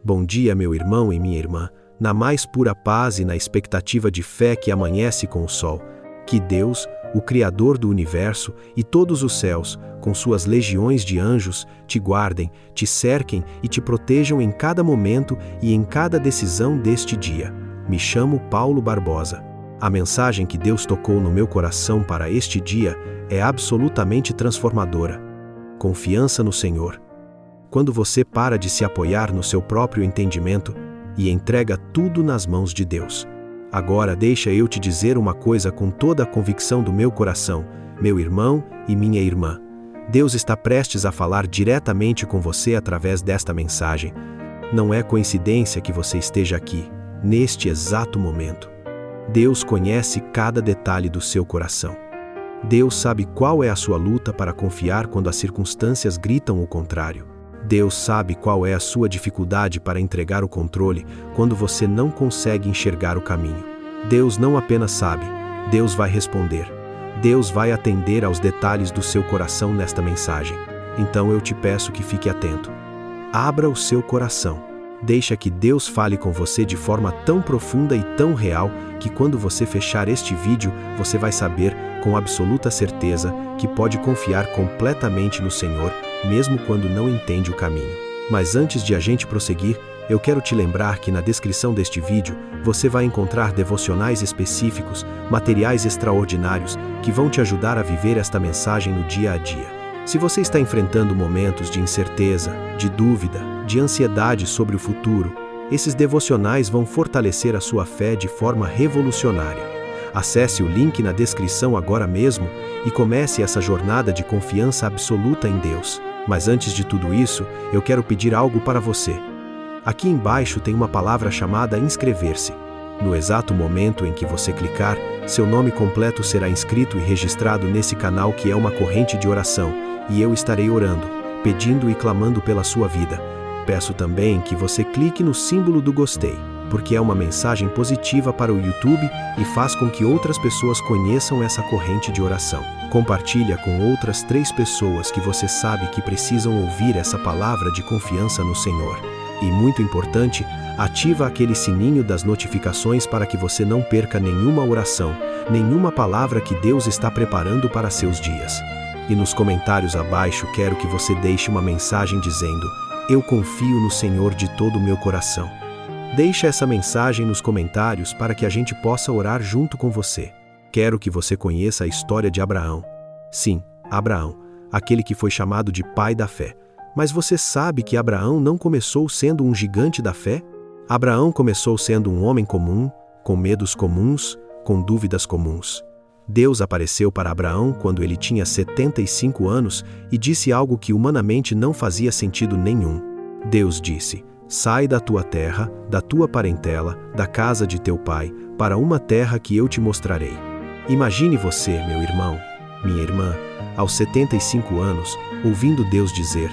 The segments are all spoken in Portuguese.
Bom dia, meu irmão e minha irmã, na mais pura paz e na expectativa de fé que amanhece com o sol. Que Deus, o Criador do universo e todos os céus, com suas legiões de anjos, te guardem, te cerquem e te protejam em cada momento e em cada decisão deste dia. Me chamo Paulo Barbosa. A mensagem que Deus tocou no meu coração para este dia é absolutamente transformadora. Confiança no Senhor. Quando você para de se apoiar no seu próprio entendimento e entrega tudo nas mãos de Deus. Agora deixa eu te dizer uma coisa com toda a convicção do meu coração, meu irmão e minha irmã. Deus está prestes a falar diretamente com você através desta mensagem. Não é coincidência que você esteja aqui, neste exato momento. Deus conhece cada detalhe do seu coração. Deus sabe qual é a sua luta para confiar quando as circunstâncias gritam o contrário. Deus sabe qual é a sua dificuldade para entregar o controle quando você não consegue enxergar o caminho. Deus não apenas sabe, Deus vai responder. Deus vai atender aos detalhes do seu coração nesta mensagem. Então eu te peço que fique atento. Abra o seu coração. Deixa que Deus fale com você de forma tão profunda e tão real que quando você fechar este vídeo, você vai saber, com absoluta certeza, que pode confiar completamente no Senhor, mesmo quando não entende o caminho. Mas antes de a gente prosseguir, eu quero te lembrar que na descrição deste vídeo, você vai encontrar devocionais específicos, materiais extraordinários, que vão te ajudar a viver esta mensagem no dia a dia. Se você está enfrentando momentos de incerteza, de dúvida, de ansiedade sobre o futuro, esses devocionais vão fortalecer a sua fé de forma revolucionária. Acesse o link na descrição agora mesmo e comece essa jornada de confiança absoluta em Deus. Mas antes de tudo isso, eu quero pedir algo para você. Aqui embaixo tem uma palavra chamada inscrever-se. No exato momento em que você clicar, seu nome completo será inscrito e registrado nesse canal que é uma corrente de oração, e eu estarei orando, pedindo e clamando pela sua vida. Peço também que você clique no símbolo do gostei, porque é uma mensagem positiva para o YouTube e faz com que outras pessoas conheçam essa corrente de oração. Compartilha com outras 3 pessoas que você sabe que precisam ouvir essa palavra de confiança no Senhor. E muito importante, ativa aquele sininho das notificações para que você não perca nenhuma oração, nenhuma palavra que Deus está preparando para seus dias. E nos comentários abaixo quero que você deixe uma mensagem dizendo: eu confio no Senhor de todo o meu coração. Deixa essa mensagem nos comentários para que a gente possa orar junto com você. Quero que você conheça a história de Abraão. Sim, Abraão, aquele que foi chamado de pai da fé. Mas você sabe que Abraão não começou sendo um gigante da fé? Abraão começou sendo um homem comum, com medos comuns, com dúvidas comuns. Deus apareceu para Abraão quando ele tinha 75 anos e disse algo que humanamente não fazia sentido nenhum. Deus disse: sai da tua terra, da tua parentela, da casa de teu pai, para uma terra que eu te mostrarei. Imagine você, meu irmão, minha irmã, aos 75 anos, ouvindo Deus dizer: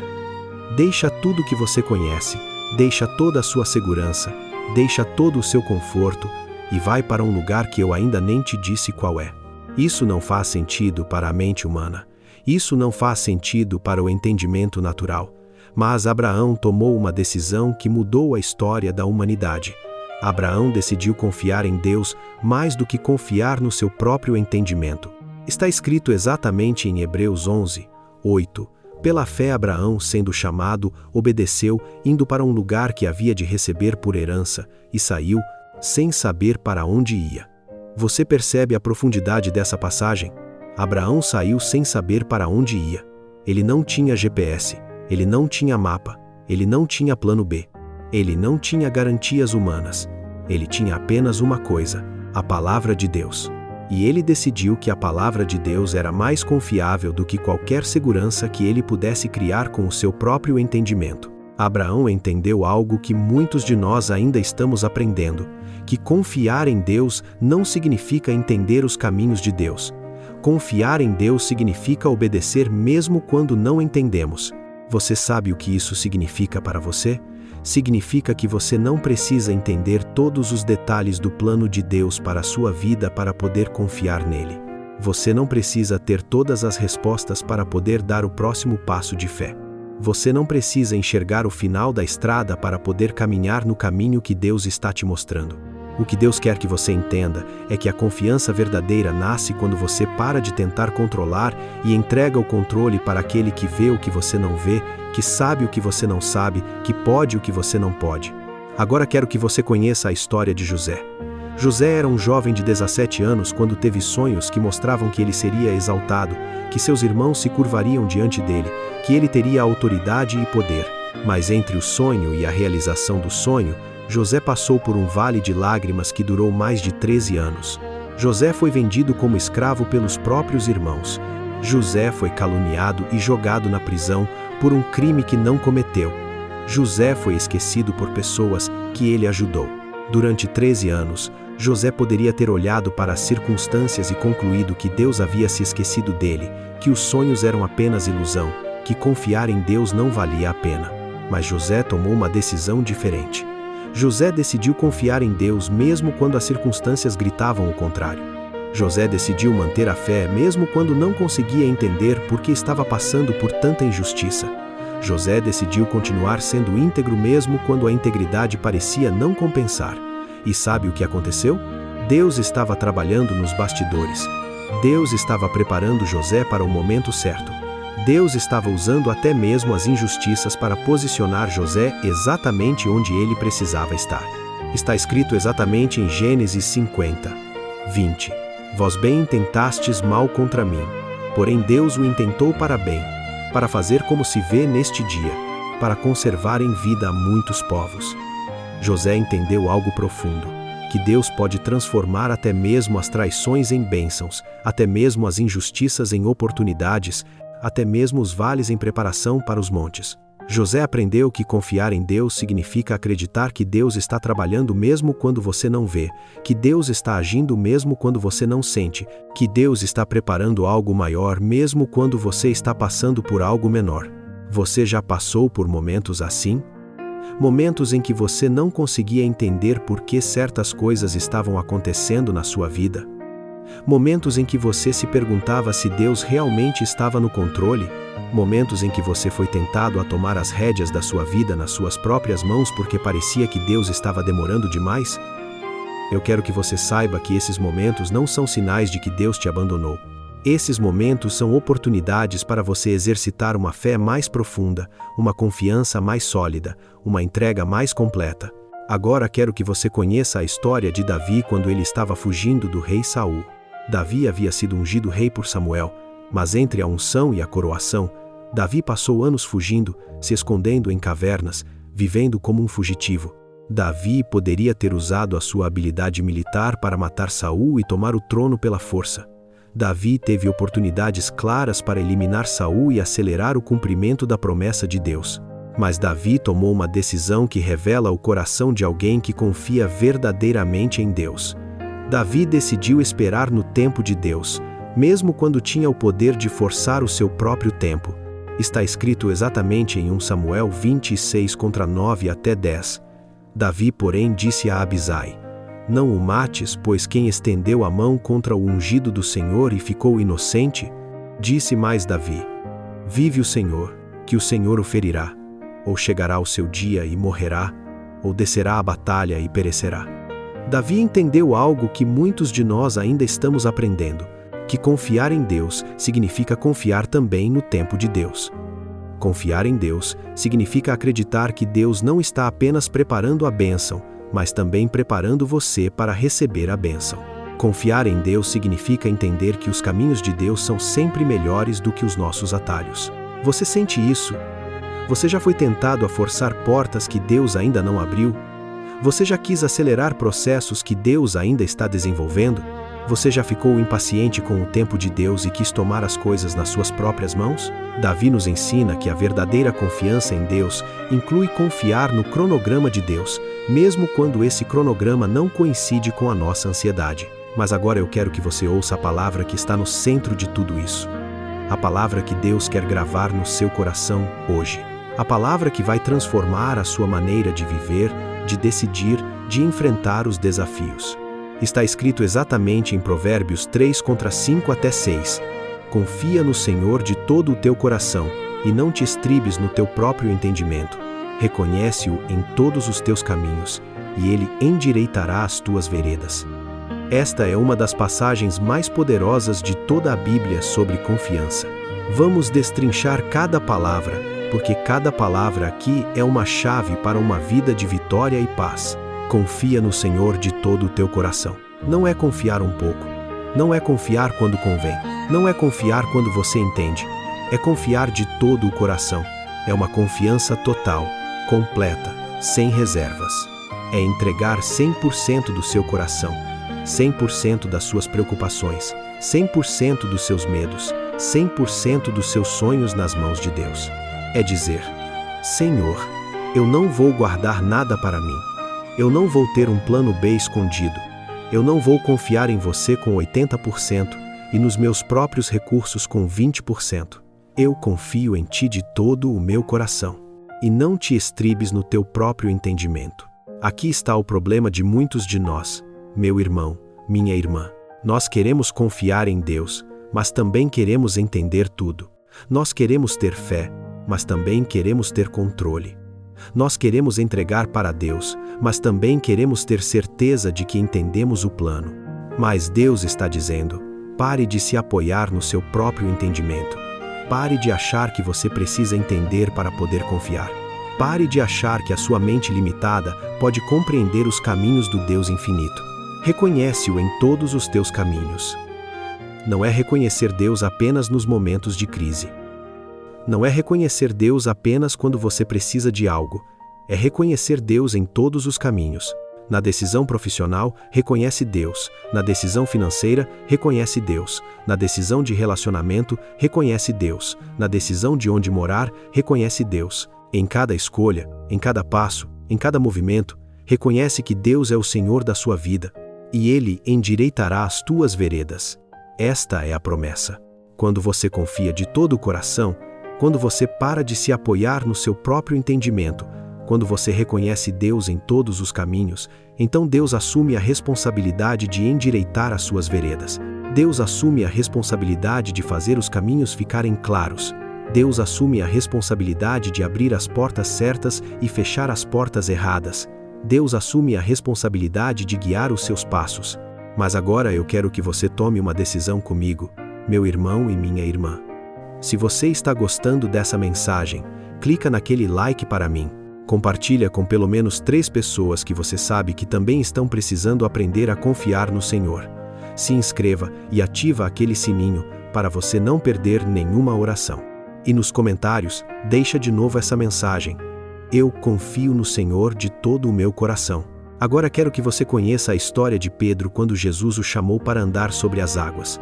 deixa tudo que você conhece, deixa toda a sua segurança, deixa todo o seu conforto e vai para um lugar que eu ainda nem te disse qual é. Isso não faz sentido para a mente humana. Isso não faz sentido para o entendimento natural. Mas Abraão tomou uma decisão que mudou a história da humanidade. Abraão decidiu confiar em Deus mais do que confiar no seu próprio entendimento. Está escrito exatamente em Hebreus 11, 8. Pela fé Abraão, sendo chamado, obedeceu, indo para um lugar que havia de receber por herança, e saiu, sem saber para onde ia. Você percebe a profundidade dessa passagem? Abraão saiu sem saber para onde ia. Ele não tinha GPS, ele não tinha mapa, ele não tinha plano B. Ele não tinha garantias humanas. Ele tinha apenas uma coisa: a palavra de Deus. E ele decidiu que a palavra de Deus era mais confiável do que qualquer segurança que ele pudesse criar com o seu próprio entendimento. Abraão entendeu algo que muitos de nós ainda estamos aprendendo, que confiar em Deus não significa entender os caminhos de Deus. Confiar em Deus significa obedecer mesmo quando não entendemos. Você sabe o que isso significa para você? Significa que você não precisa entender todos os detalhes do plano de Deus para a sua vida para poder confiar nele. Você não precisa ter todas as respostas para poder dar o próximo passo de fé. Você não precisa enxergar o final da estrada para poder caminhar no caminho que Deus está te mostrando. O que Deus quer que você entenda é que a confiança verdadeira nasce quando você para de tentar controlar e entrega o controle para aquele que vê o que você não vê, que sabe o que você não sabe, que pode o que você não pode. Agora quero que você conheça a história de José. José era um jovem de 17 anos quando teve sonhos que mostravam que ele seria exaltado, que seus irmãos se curvariam diante dele, que ele teria autoridade e poder. Mas entre o sonho e a realização do sonho, José passou por um vale de lágrimas que durou mais de 13 anos. José foi vendido como escravo pelos próprios irmãos. José foi caluniado e jogado na prisão por um crime que não cometeu. José foi esquecido por pessoas que ele ajudou. Durante 13 anos, José poderia ter olhado para as circunstâncias e concluído que Deus havia se esquecido dele, que os sonhos eram apenas ilusão, que confiar em Deus não valia a pena. Mas José tomou uma decisão diferente. José decidiu confiar em Deus mesmo quando as circunstâncias gritavam o contrário. José decidiu manter a fé mesmo quando não conseguia entender por que estava passando por tanta injustiça. José decidiu continuar sendo íntegro mesmo quando a integridade parecia não compensar. E sabe o que aconteceu? Deus estava trabalhando nos bastidores. Deus estava preparando José para o momento certo. Deus estava usando até mesmo as injustiças para posicionar José exatamente onde ele precisava estar. Está escrito exatamente em Gênesis 50, 20. Vós bem intentastes mal contra mim, porém Deus o intentou para bem, para fazer como se vê neste dia, para conservar em vida a muitos povos. José entendeu algo profundo, que Deus pode transformar até mesmo as traições em bênçãos, até mesmo as injustiças em oportunidades, até mesmo os vales em preparação para os montes. José aprendeu que confiar em Deus significa acreditar que Deus está trabalhando mesmo quando você não vê, que Deus está agindo mesmo quando você não sente, que Deus está preparando algo maior mesmo quando você está passando por algo menor. Você já passou por momentos assim? Momentos em que você não conseguia entender por que certas coisas estavam acontecendo na sua vida? Momentos em que você se perguntava se Deus realmente estava no controle? Momentos em que você foi tentado a tomar as rédeas da sua vida nas suas próprias mãos porque parecia que Deus estava demorando demais? Eu quero que você saiba que esses momentos não são sinais de que Deus te abandonou. Esses momentos são oportunidades para você exercitar uma fé mais profunda, uma confiança mais sólida, uma entrega mais completa. Agora quero que você conheça a história de Davi quando ele estava fugindo do rei Saul. Davi havia sido ungido rei por Samuel, mas entre a unção e a coroação, Davi passou anos fugindo, se escondendo em cavernas, vivendo como um fugitivo. Davi poderia ter usado a sua habilidade militar para matar Saul e tomar o trono pela força. Davi teve oportunidades claras para eliminar Saul e acelerar o cumprimento da promessa de Deus. Mas Davi tomou uma decisão que revela o coração de alguém que confia verdadeiramente em Deus. Davi decidiu esperar no tempo de Deus, mesmo quando tinha o poder de forçar o seu próprio tempo. Está escrito exatamente em 1 Samuel 26:9 até 10. Davi, porém, disse a Abisai: Não o mates, pois quem estendeu a mão contra o ungido do Senhor e ficou inocente? Disse mais Davi: Vive o Senhor, que o Senhor o ferirá. Ou chegará o seu dia e morrerá, ou descerá à batalha e perecerá. Davi entendeu algo que muitos de nós ainda estamos aprendendo, que confiar em Deus significa confiar também no tempo de Deus. Confiar em Deus significa acreditar que Deus não está apenas preparando a bênção, mas também preparando você para receber a bênção. Confiar em Deus significa entender que os caminhos de Deus são sempre melhores do que os nossos atalhos. Você sente isso? Você já foi tentado a forçar portas que Deus ainda não abriu? Você já quis acelerar processos que Deus ainda está desenvolvendo? Você já ficou impaciente com o tempo de Deus e quis tomar as coisas nas suas próprias mãos? Davi nos ensina que a verdadeira confiança em Deus inclui confiar no cronograma de Deus, mesmo quando esse cronograma não coincide com a nossa ansiedade. Mas agora eu quero que você ouça a palavra que está no centro de tudo isso. A palavra que Deus quer gravar no seu coração hoje. A palavra que vai transformar a sua maneira de viver, de decidir, de enfrentar os desafios. Está escrito exatamente em Provérbios 3:5 até 6. Confia no Senhor de todo o teu coração, e não te estribes no teu próprio entendimento. Reconhece-o em todos os teus caminhos, e ele endireitará as tuas veredas. Esta é uma das passagens mais poderosas de toda a Bíblia sobre confiança. Vamos destrinchar cada palavra, porque cada palavra aqui é uma chave para uma vida de vitória e paz. Confia no Senhor de todo o teu coração. Não é confiar um pouco. Não é confiar quando convém. Não é confiar quando você entende. É confiar de todo o coração. É uma confiança total, completa, sem reservas. É entregar 100% do seu coração, 100% das suas preocupações, 100% dos seus medos, 100% dos seus sonhos nas mãos de Deus. É dizer: Senhor, eu não vou guardar nada para mim. Eu não vou ter um plano B escondido. Eu não vou confiar em você com 80% e nos meus próprios recursos com 20%. Eu confio em ti de todo o meu coração. E não te estribes no teu próprio entendimento. Aqui está o problema de muitos de nós, meu irmão, minha irmã. Nós queremos confiar em Deus, mas também queremos entender tudo. Nós queremos ter fé, mas também queremos ter controle. Nós queremos entregar para Deus, mas também queremos ter certeza de que entendemos o plano. Mas Deus está dizendo: pare de se apoiar no seu próprio entendimento. Pare de achar que você precisa entender para poder confiar. Pare de achar que a sua mente limitada pode compreender os caminhos do Deus infinito. Reconhece-o em todos os teus caminhos. Não é reconhecer Deus apenas nos momentos de crise. Não é reconhecer Deus apenas quando você precisa de algo. É reconhecer Deus em todos os caminhos. Na decisão profissional, reconhece Deus. Na decisão financeira, reconhece Deus. Na decisão de relacionamento, reconhece Deus. Na decisão de onde morar, reconhece Deus. Em cada escolha, em cada passo, em cada movimento, reconhece que Deus é o Senhor da sua vida, e Ele endireitará as tuas veredas. Esta é a promessa. Quando você confia de todo o coração, quando você para de se apoiar no seu próprio entendimento, quando você reconhece Deus em todos os caminhos, então Deus assume a responsabilidade de endireitar as suas veredas. Deus assume a responsabilidade de fazer os caminhos ficarem claros. Deus assume a responsabilidade de abrir as portas certas e fechar as portas erradas. Deus assume a responsabilidade de guiar os seus passos. Mas agora eu quero que você tome uma decisão comigo, meu irmão e minha irmã. Se você está gostando dessa mensagem, clica naquele like para mim. Compartilha com pelo menos 3 pessoas que você sabe que também estão precisando aprender a confiar no Senhor. Se inscreva e ativa aquele sininho para você não perder nenhuma oração. E nos comentários, deixa de novo essa mensagem: eu confio no Senhor de todo o meu coração. Agora quero que você conheça a história de Pedro quando Jesus o chamou para andar sobre as águas.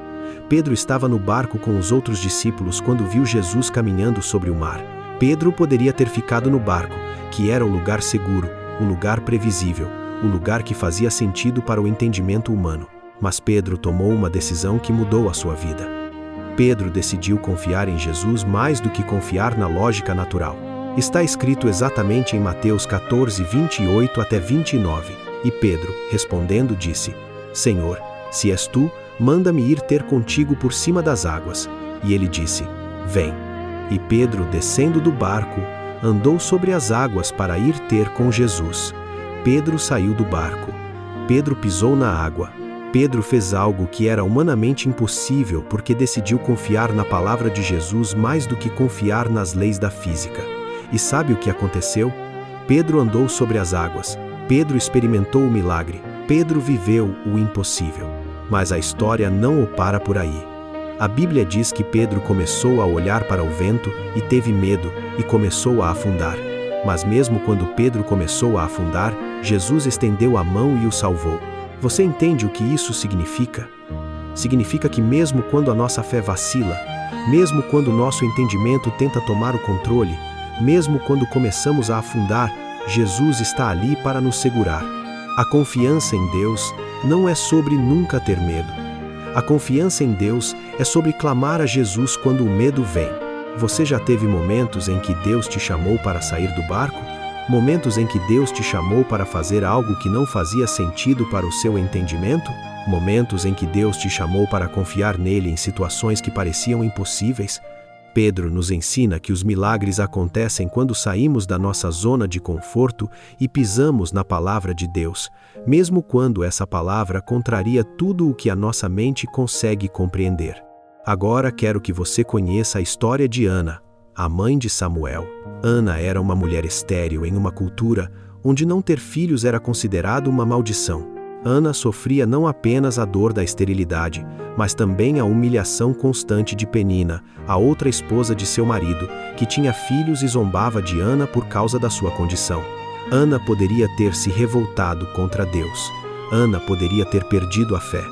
Pedro estava no barco com os outros discípulos quando viu Jesus caminhando sobre o mar. Pedro poderia ter ficado no barco, que era o lugar seguro, o lugar previsível, o lugar que fazia sentido para o entendimento humano. Mas Pedro tomou uma decisão que mudou a sua vida. Pedro decidiu confiar em Jesus mais do que confiar na lógica natural. Está escrito exatamente em Mateus 14, 28 até 29. E Pedro, respondendo, disse: Senhor, se és tu, manda-me ir ter contigo por cima das águas. E ele disse: Vem. E Pedro, descendo do barco, andou sobre as águas para ir ter com Jesus. Pedro saiu do barco. Pedro pisou na água. Pedro fez algo que era humanamente impossível porque decidiu confiar na palavra de Jesus mais do que confiar nas leis da física. E sabe o que aconteceu? Pedro andou sobre as águas. Pedro experimentou o milagre. Pedro viveu o impossível. Mas a história não o para por aí. A Bíblia diz que Pedro começou a olhar para o vento e teve medo e começou a afundar. Mas mesmo quando Pedro começou a afundar, Jesus estendeu a mão e o salvou. Você entende o que isso significa? Significa que mesmo quando a nossa fé vacila, mesmo quando o nosso entendimento tenta tomar o controle, mesmo quando começamos a afundar, Jesus está ali para nos segurar. A confiança em Deus não é sobre nunca ter medo. A confiança em Deus é sobre clamar a Jesus quando o medo vem. Você já teve momentos em que Deus te chamou para sair do barco? Momentos em que Deus te chamou para fazer algo que não fazia sentido para o seu entendimento? Momentos em que Deus te chamou para confiar nele em situações que pareciam impossíveis? Pedro nos ensina que os milagres acontecem quando saímos da nossa zona de conforto e pisamos na palavra de Deus, mesmo quando essa palavra contraria tudo o que a nossa mente consegue compreender. Agora quero que você conheça a história de Ana, a mãe de Samuel. Ana era uma mulher estéril em uma cultura onde não ter filhos era considerado uma maldição. Ana sofria não apenas a dor da esterilidade, mas também a humilhação constante de Penina, a outra esposa de seu marido, que tinha filhos e zombava de Ana por causa da sua condição. Ana poderia ter se revoltado contra Deus. Ana poderia ter perdido a fé.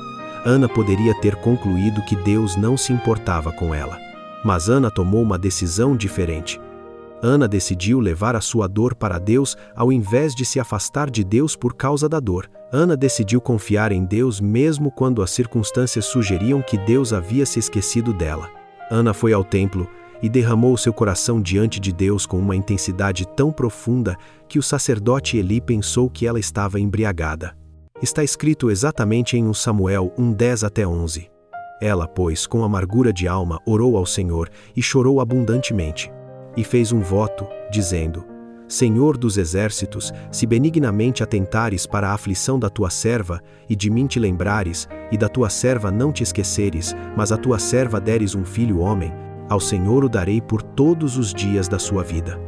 Ana poderia ter concluído que Deus não se importava com ela. Mas Ana tomou uma decisão diferente. Ana decidiu levar a sua dor para Deus ao invés de se afastar de Deus por causa da dor. Ana decidiu confiar em Deus mesmo quando as circunstâncias sugeriam que Deus havia se esquecido dela. Ana foi ao templo e derramou seu coração diante de Deus com uma intensidade tão profunda que o sacerdote Eli pensou que ela estava embriagada. Está escrito exatamente em 1 Samuel 1:10-11. Ela, pois, com amargura de alma, orou ao Senhor e chorou abundantemente. E fez um voto, dizendo: Senhor dos exércitos, se benignamente atentares para a aflição da tua serva, e de mim te lembrares, e da tua serva não te esqueceres, mas a tua serva deres um filho homem, ao Senhor o darei por todos os dias da sua vida.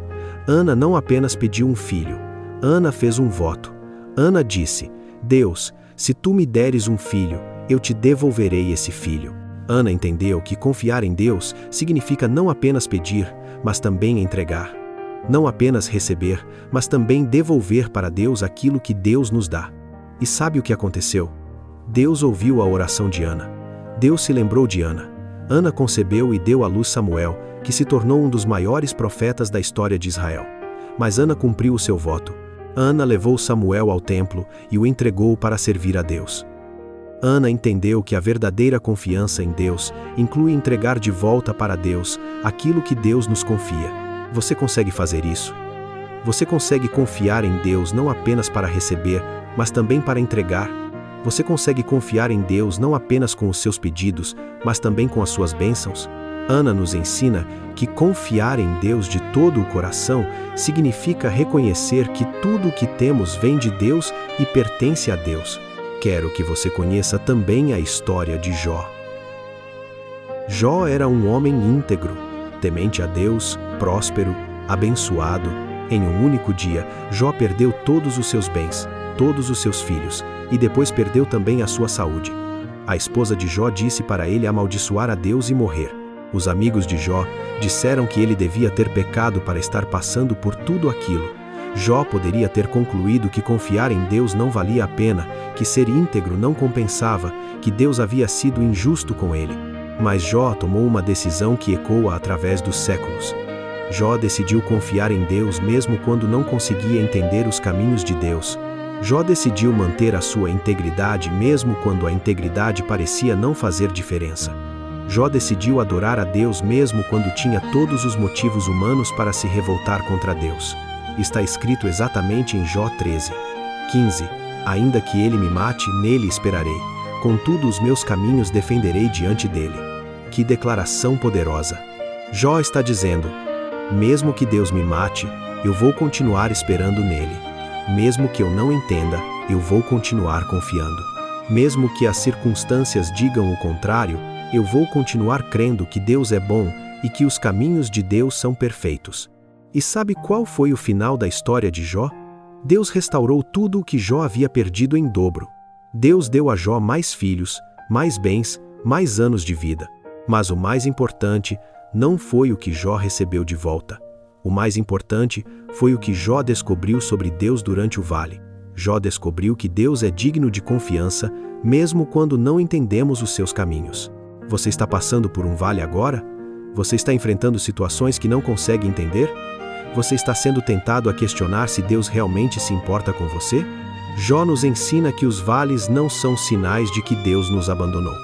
Ana não apenas pediu um filho, Ana fez um voto. Ana disse: Deus, se tu me deres um filho, eu te devolverei esse filho. Ana entendeu que confiar em Deus significa não apenas pedir, mas também entregar. Não apenas receber, mas também devolver para Deus aquilo que Deus nos dá. E sabe o que aconteceu? Deus ouviu a oração de Ana. Deus se lembrou de Ana. Ana concebeu e deu à luz Samuel, que se tornou um dos maiores profetas da história de Israel. Mas Ana cumpriu o seu voto. Ana levou Samuel ao templo e o entregou para servir a Deus. Ana entendeu que a verdadeira confiança em Deus inclui entregar de volta para Deus aquilo que Deus nos confia. Você consegue fazer isso? Você consegue confiar em Deus não apenas para receber, mas também para entregar? Você consegue confiar em Deus não apenas com os seus pedidos, mas também com as suas bênçãos? Ana nos ensina que confiar em Deus de todo o coração significa reconhecer que tudo o que temos vem de Deus e pertence a Deus. Quero que você conheça também a história de Jó. Jó era um homem íntegro, temente a Deus, próspero, abençoado. Em um único dia, Jó perdeu todos os seus bens, todos os seus filhos, e depois perdeu também a sua saúde. A esposa de Jó disse para ele amaldiçoar a Deus e morrer. Os amigos de Jó disseram que ele devia ter pecado para estar passando por tudo aquilo. Jó poderia ter concluído que confiar em Deus não valia a pena, que ser íntegro não compensava, que Deus havia sido injusto com ele. Mas Jó tomou uma decisão que ecoa através dos séculos. Jó decidiu confiar em Deus mesmo quando não conseguia entender os caminhos de Deus. Jó decidiu manter a sua integridade mesmo quando a integridade parecia não fazer diferença. Jó decidiu adorar a Deus mesmo quando tinha todos os motivos humanos para se revoltar contra Deus. Está escrito exatamente em Jó 13:15. Ainda que ele me mate, nele esperarei. Contudo, os meus caminhos defenderei diante dele. Que declaração poderosa! Jó está dizendo: mesmo que Deus me mate, eu vou continuar esperando nele. Mesmo que eu não entenda, eu vou continuar confiando. Mesmo que as circunstâncias digam o contrário, eu vou continuar crendo que Deus é bom e que os caminhos de Deus são perfeitos. E sabe qual foi o final da história de Jó? Deus restaurou tudo o que Jó havia perdido em dobro. Deus deu a Jó mais filhos, mais bens, mais anos de vida. Mas o mais importante não foi o que Jó recebeu de volta. O mais importante foi o que Jó descobriu sobre Deus durante o vale. Jó descobriu que Deus é digno de confiança, mesmo quando não entendemos os seus caminhos. Você está passando por um vale agora? Você está enfrentando situações que não consegue entender? Você está sendo tentado a questionar se Deus realmente se importa com você? Jó nos ensina que os vales não são sinais de que Deus nos abandonou.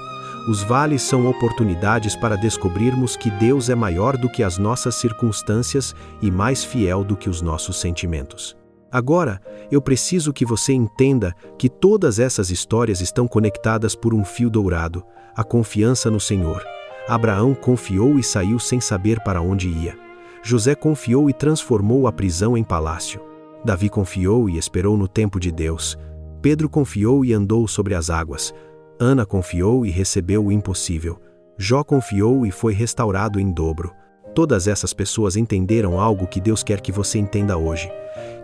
Os vales são oportunidades para descobrirmos que Deus é maior do que as nossas circunstâncias e mais fiel do que os nossos sentimentos. Agora, eu preciso que você entenda que todas essas histórias estão conectadas por um fio dourado, a confiança no Senhor. Abraão confiou e saiu sem saber para onde ia. José confiou e transformou a prisão em palácio. Davi confiou e esperou no tempo de Deus. Pedro confiou e andou sobre as águas. Ana confiou e recebeu o impossível. Jó confiou e foi restaurado em dobro. Todas essas pessoas entenderam algo que Deus quer que você entenda hoje: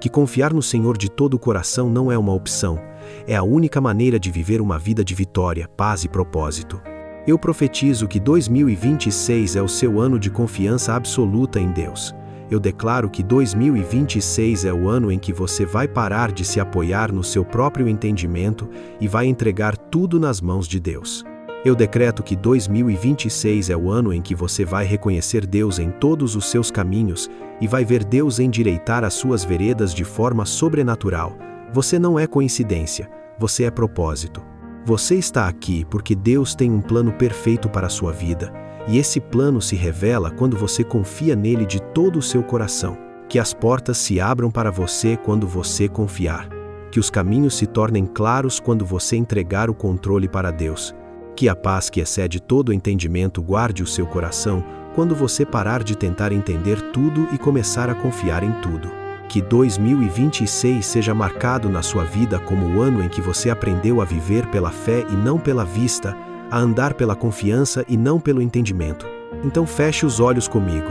que confiar no Senhor de todo o coração não é uma opção, é a única maneira de viver uma vida de vitória, paz e propósito. Eu profetizo que 2026 é o seu ano de confiança absoluta em Deus. Eu declaro que 2026 é o ano em que você vai parar de se apoiar no seu próprio entendimento e vai entregar tudo nas mãos de Deus. Eu decreto que 2026 é o ano em que você vai reconhecer Deus em todos os seus caminhos e vai ver Deus endireitar as suas veredas de forma sobrenatural. Você não é coincidência, você é propósito. Você está aqui porque Deus tem um plano perfeito para a sua vida, e esse plano se revela quando você confia nele de todo o seu coração. Que as portas se abram para você quando você confiar. Que os caminhos se tornem claros quando você entregar o controle para Deus. Que a paz que excede todo o entendimento guarde o seu coração quando você parar de tentar entender tudo e começar a confiar em tudo. Que 2026 seja marcado na sua vida como o ano em que você aprendeu a viver pela fé e não pela vista, a andar pela confiança e não pelo entendimento. Então feche os olhos comigo.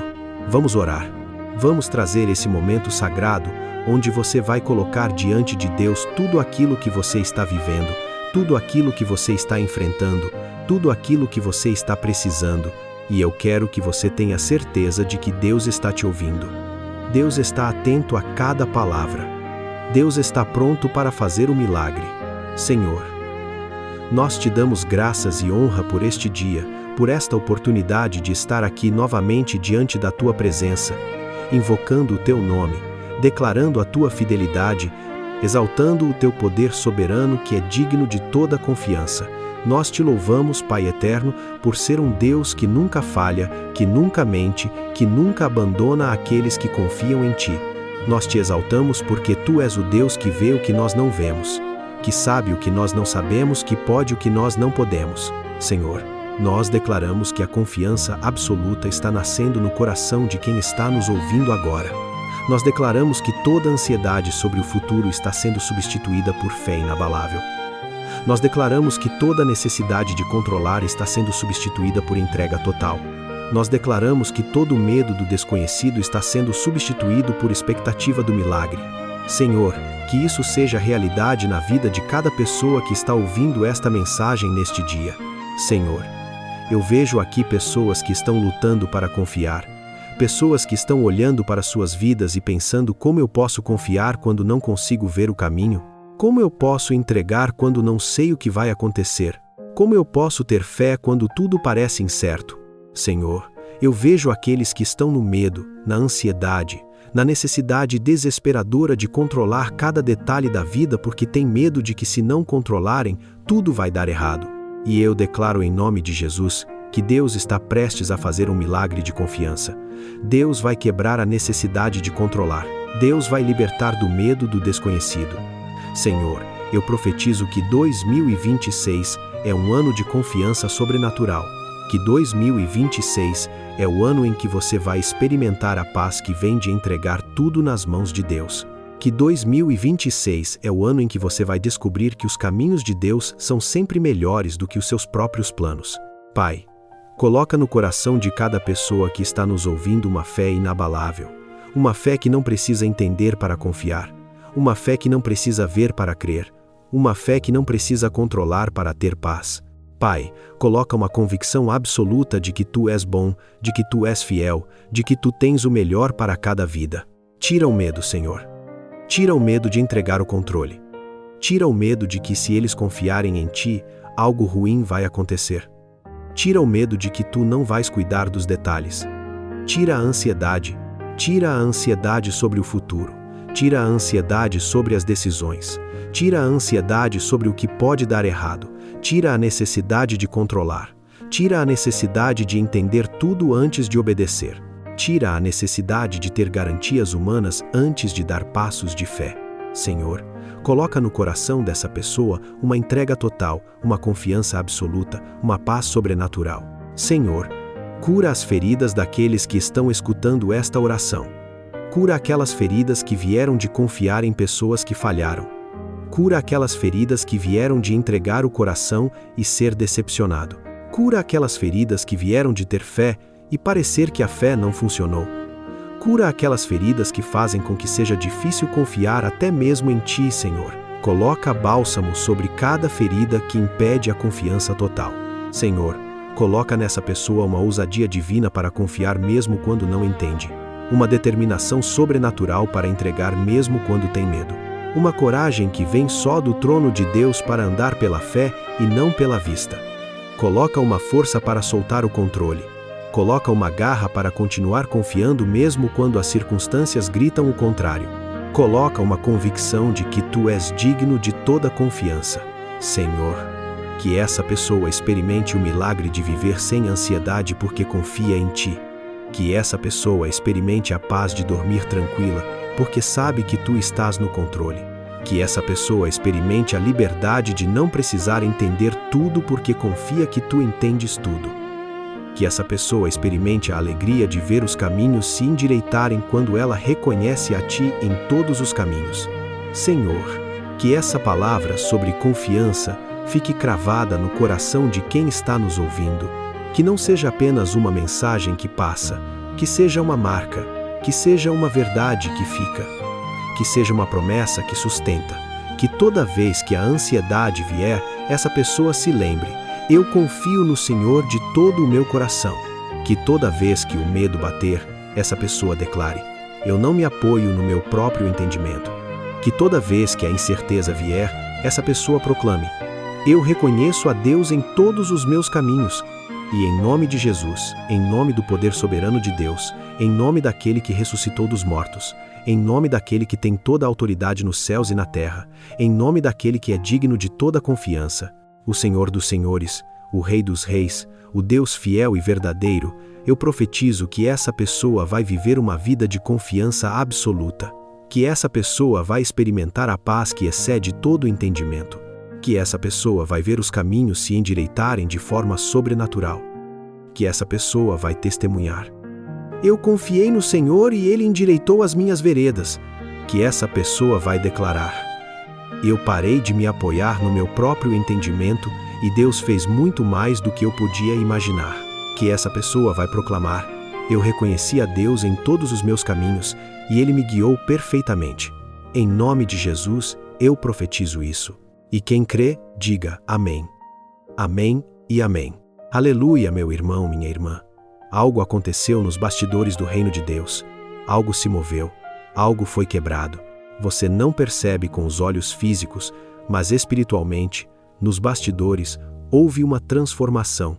Vamos orar. Vamos trazer esse momento sagrado, onde você vai colocar diante de Deus tudo aquilo que você está vivendo, tudo aquilo que você está enfrentando, tudo aquilo que você está precisando, e eu quero que você tenha certeza de que Deus está te ouvindo. Deus está atento a cada palavra. Deus está pronto para fazer o milagre. Senhor, nós te damos graças e honra por este dia, por esta oportunidade de estar aqui novamente diante da tua presença, invocando o teu nome, declarando a tua fidelidade, exaltando o teu poder soberano que é digno de toda confiança. Nós te louvamos, Pai eterno, por ser um Deus que nunca falha, que nunca mente, que nunca abandona aqueles que confiam em ti. Nós te exaltamos porque tu és o Deus que vê o que nós não vemos, que sabe o que nós não sabemos, que pode o que nós não podemos. Senhor, nós declaramos que a confiança absoluta está nascendo no coração de quem está nos ouvindo agora. Nós declaramos que toda ansiedade sobre o futuro está sendo substituída por fé inabalável. Nós declaramos que toda necessidade de controlar está sendo substituída por entrega total. Nós declaramos que todo medo do desconhecido está sendo substituído por expectativa do milagre. Senhor, que isso seja realidade na vida de cada pessoa que está ouvindo esta mensagem neste dia. Senhor, eu vejo aqui pessoas que estão lutando para confiar, pessoas que estão olhando para suas vidas e pensando: como eu posso confiar quando não consigo ver o caminho? Como eu posso entregar quando não sei o que vai acontecer? Como eu posso ter fé quando tudo parece incerto? Senhor, eu vejo aqueles que estão no medo, na ansiedade, na necessidade desesperadora de controlar cada detalhe da vida porque têm medo de que, se não controlarem, tudo vai dar errado. E eu declaro em nome de Jesus que Deus está prestes a fazer um milagre de confiança. Deus vai quebrar a necessidade de controlar. Deus vai libertar do medo do desconhecido. Senhor, eu profetizo que 2026 é um ano de confiança sobrenatural, que 2026 é o ano em que você vai experimentar a paz que vem de entregar tudo nas mãos de Deus, que 2026 é o ano em que você vai descobrir que os caminhos de Deus são sempre melhores do que os seus próprios planos. Pai, coloca no coração de cada pessoa que está nos ouvindo uma fé inabalável, uma fé que não precisa entender para confiar, uma fé que não precisa ver para crer, uma fé que não precisa controlar para ter paz. Pai, coloca uma convicção absoluta de que tu és bom, de que tu és fiel, de que tu tens o melhor para cada vida. Tira o medo, Senhor. Tira o medo de entregar o controle. Tira o medo de que, se eles confiarem em ti, algo ruim vai acontecer. Tira o medo de que tu não vais cuidar dos detalhes. Tira a ansiedade. Tira a ansiedade sobre o futuro. Tira a ansiedade sobre as decisões. Tira a ansiedade sobre o que pode dar errado. Tira a necessidade de controlar. Tira a necessidade de entender tudo antes de obedecer. Tira a necessidade de ter garantias humanas antes de dar passos de fé. Senhor, coloca no coração dessa pessoa uma entrega total, uma confiança absoluta, uma paz sobrenatural. Senhor, cura as feridas daqueles que estão escutando esta oração. Cura aquelas feridas que vieram de confiar em pessoas que falharam. Cura aquelas feridas que vieram de entregar o coração e ser decepcionado. Cura aquelas feridas que vieram de ter fé e parecer que a fé não funcionou. Cura aquelas feridas que fazem com que seja difícil confiar até mesmo em Ti, Senhor. Coloca bálsamo sobre cada ferida que impede a confiança total. Senhor, coloca nessa pessoa uma ousadia divina para confiar mesmo quando não entende. Uma determinação sobrenatural para entregar mesmo quando tem medo. Uma coragem que vem só do trono de Deus para andar pela fé e não pela vista. Coloca uma força para soltar o controle. Coloca uma garra para continuar confiando mesmo quando as circunstâncias gritam o contrário. Coloca uma convicção de que Tu és digno de toda confiança. Senhor, que essa pessoa experimente o milagre de viver sem ansiedade porque confia em Ti. Que essa pessoa experimente a paz de dormir tranquila porque sabe que Tu estás no controle. Que essa pessoa experimente a liberdade de não precisar entender tudo porque confia que Tu entendes tudo. Que essa pessoa experimente a alegria de ver os caminhos se endireitarem quando ela reconhece a Ti em todos os caminhos. Senhor, que essa palavra sobre confiança fique cravada no coração de quem está nos ouvindo. Que não seja apenas uma mensagem que passa, que seja uma marca, que seja uma verdade que fica. Que seja uma promessa que sustenta. Que toda vez que a ansiedade vier, essa pessoa se lembre: eu confio no Senhor de todo o meu coração. Que toda vez que o medo bater, essa pessoa declare: eu não me apoio no meu próprio entendimento. Que toda vez que a incerteza vier, essa pessoa proclame: eu reconheço a Deus em todos os meus caminhos. E em nome de Jesus, em nome do poder soberano de Deus, em nome daquele que ressuscitou dos mortos, em nome daquele que tem toda a autoridade nos céus e na terra, em nome daquele que é digno de toda confiança, o Senhor dos senhores, o Rei dos reis, o Deus fiel e verdadeiro, eu profetizo que essa pessoa vai viver uma vida de confiança absoluta. Que essa pessoa vai experimentar a paz que excede todo o entendimento. Que essa pessoa vai ver os caminhos se endireitarem de forma sobrenatural. Que essa pessoa vai testemunhar: eu confiei no Senhor e Ele endireitou as minhas veredas. Que essa pessoa vai declarar: eu parei de me apoiar no meu próprio entendimento e Deus fez muito mais do que eu podia imaginar. Que essa pessoa vai proclamar: eu reconheci a Deus em todos os meus caminhos e Ele me guiou perfeitamente. Em nome de Jesus, eu profetizo isso. E quem crê, diga amém. Amém e amém. Aleluia, meu irmão, minha irmã. Algo aconteceu nos bastidores do reino de Deus. Algo se moveu. Algo foi quebrado. Você não percebe com os olhos físicos, mas espiritualmente, nos bastidores, houve uma transformação.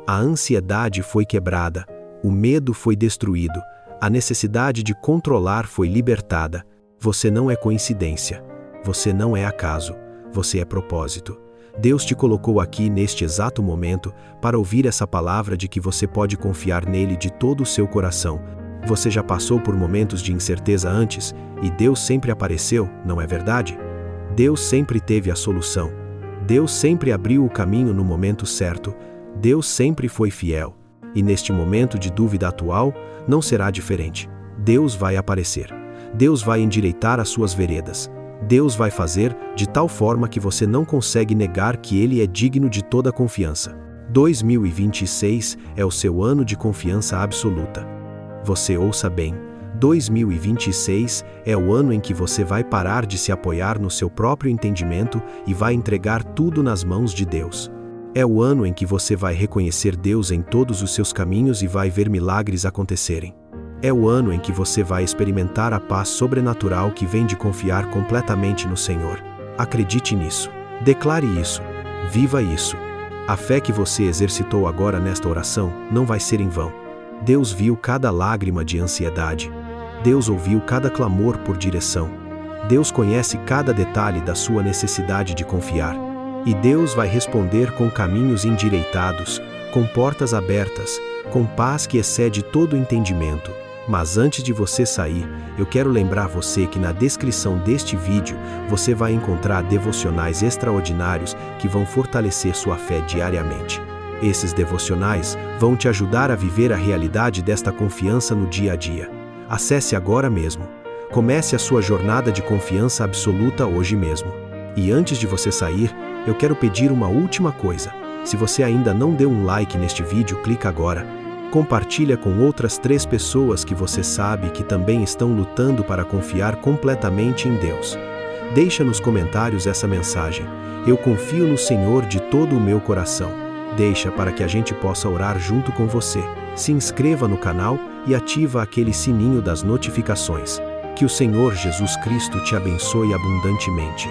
A ansiedade foi quebrada, o medo foi destruído, a necessidade de controlar foi libertada. Você não é coincidência, você não é acaso, você é propósito. Deus te colocou aqui neste exato momento para ouvir essa palavra de que você pode confiar nele de todo o seu coração. Você já passou por momentos de incerteza antes e Deus sempre apareceu, não é verdade? Deus sempre teve a solução. Deus sempre abriu o caminho no momento certo. Deus sempre foi fiel. E neste momento de dúvida atual, não será diferente. Deus vai aparecer. Deus vai endireitar as suas veredas. Deus vai fazer de tal forma que você não consegue negar que Ele é digno de toda confiança. 2026 é o seu ano de confiança absoluta. Você ouça bem, 2026 é o ano em que você vai parar de se apoiar no seu próprio entendimento e vai entregar tudo nas mãos de Deus. É o ano em que você vai reconhecer Deus em todos os seus caminhos e vai ver milagres acontecerem. É o ano em que você vai experimentar a paz sobrenatural que vem de confiar completamente no Senhor. Acredite nisso. Declare isso. Viva isso. A fé que você exercitou agora nesta oração não vai ser em vão. Deus viu cada lágrima de ansiedade. Deus ouviu cada clamor por direção. Deus conhece cada detalhe da sua necessidade de confiar. E Deus vai responder com caminhos endireitados, com portas abertas, com paz que excede todo entendimento. Mas antes de você sair, eu quero lembrar você que na descrição deste vídeo você vai encontrar devocionais extraordinários que vão fortalecer sua fé diariamente. Esses devocionais vão te ajudar a viver a realidade desta confiança no dia a dia. Acesse agora mesmo. Comece a sua jornada de confiança absoluta hoje mesmo. E antes de você sair, eu quero pedir uma última coisa. Se você ainda não deu um like neste vídeo, clica agora. Compartilha com outras 3 pessoas que você sabe que também estão lutando para confiar completamente em Deus. Deixa nos comentários essa mensagem. Eu confio no Senhor de todo o meu coração. Deixa para que a gente possa orar junto com você. Se inscreva no canal e ativa aquele sininho das notificações. Que o Senhor Jesus Cristo te abençoe abundantemente.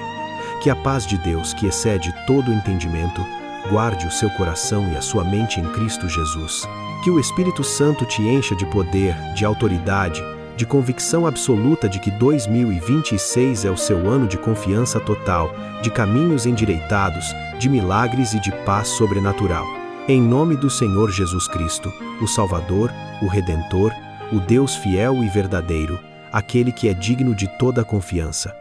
Que a paz de Deus, que excede todo o entendimento, guarde o seu coração e a sua mente em Cristo Jesus. Que o Espírito Santo te encha de poder, de autoridade, de convicção absoluta de que 2026 é o seu ano de confiança total, de caminhos endireitados, de milagres e de paz sobrenatural. Em nome do Senhor Jesus Cristo, o Salvador, o Redentor, o Deus fiel e verdadeiro, aquele que é digno de toda a confiança.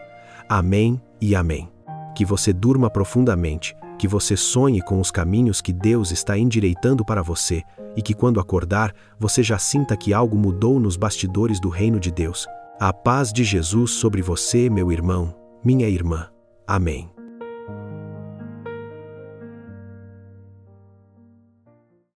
Amém e amém. Que você durma profundamente, que você sonhe com os caminhos que Deus está endireitando para você e que quando acordar, você já sinta que algo mudou nos bastidores do reino de Deus. A paz de Jesus sobre você, meu irmão, minha irmã. Amém.